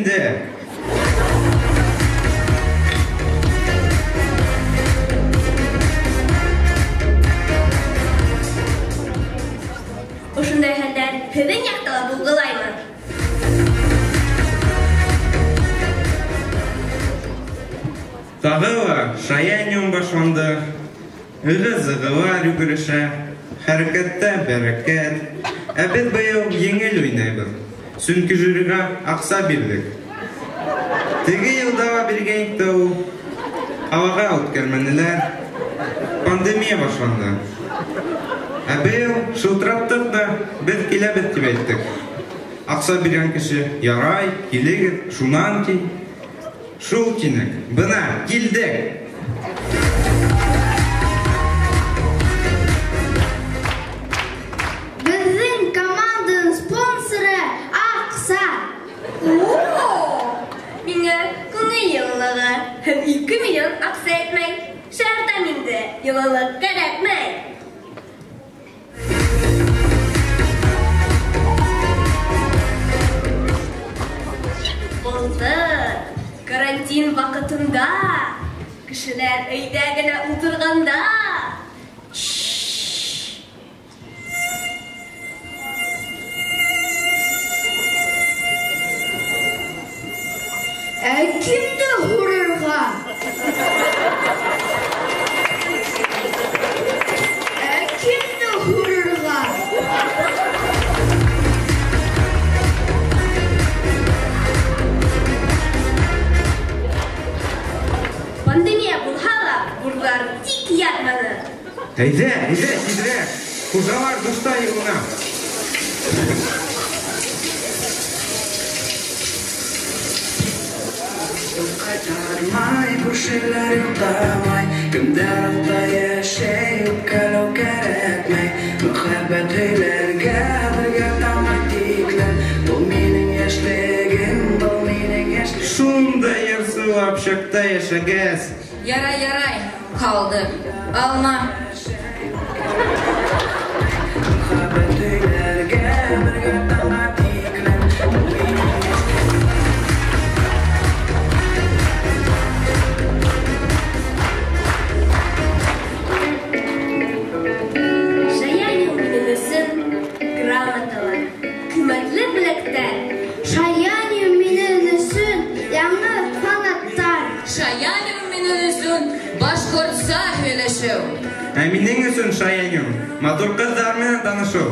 инде. Ушундай хәлдән һеҙҙең яҡта ла булғылаймы? Тағы ла шаяниум башланды. Ығы-зығылар йүгерешә. Хәрәкәттә бәрәкәт. Ә беҙ быйыл еңел уйнайбыҙ. Сөнки жюриға аҡса бирҙек. Теге йылда ла биргәйнек тә ул. Һауаға үткәрмәнеләр. Пандемия башланды. Ә быйыл шылтыраттыҡ да беҙ киләбеҙ тип әйттек. Аҡса биргән кеше ярай, килегеҙ, шунан ти. Шул тинек. Бына килдек. Беҙҙең команданың спонсоры Аҡса. Миңә күңел йылылығы һәм 2 миллион аҡса етмәй. Шәһәрҙә инде йылылыҡ кәрәкмәй. Карантин ваҡытында, кешеләр өйҙә генә ултырғанда. Ә кемде һурырға? Ә кемде һурырға? Пандемия булһа ла, бурҙар тик ятманы. Әйҙә, тиҙерәк. Хужалар дуста йылына. Ҡайтармай, күршеләр йоҡламай, кемдәр алда йәшәй, үпкәләү кәрәкмәй. Мөхәббәт һөйләргә бергә тамай тиклем. Был минең йәшлегем, был минең йәшлегем. Шундай йырсылап шаҡта йәшәгәс. Ярай, ҡалды. Алма. Мөхәббәт һөйләргә бергә тамай тиклем. Был минең Шаяниум минең өсөн грамоталар, ҡиммәтле бүләктәр. Шаяниум минең өсөн яңы фанаттар. Шаяниум минең өсөн башҡортса һөйләшеү. Ә минең өсөн шаяниум матур ҡыҙҙар менән танышыу.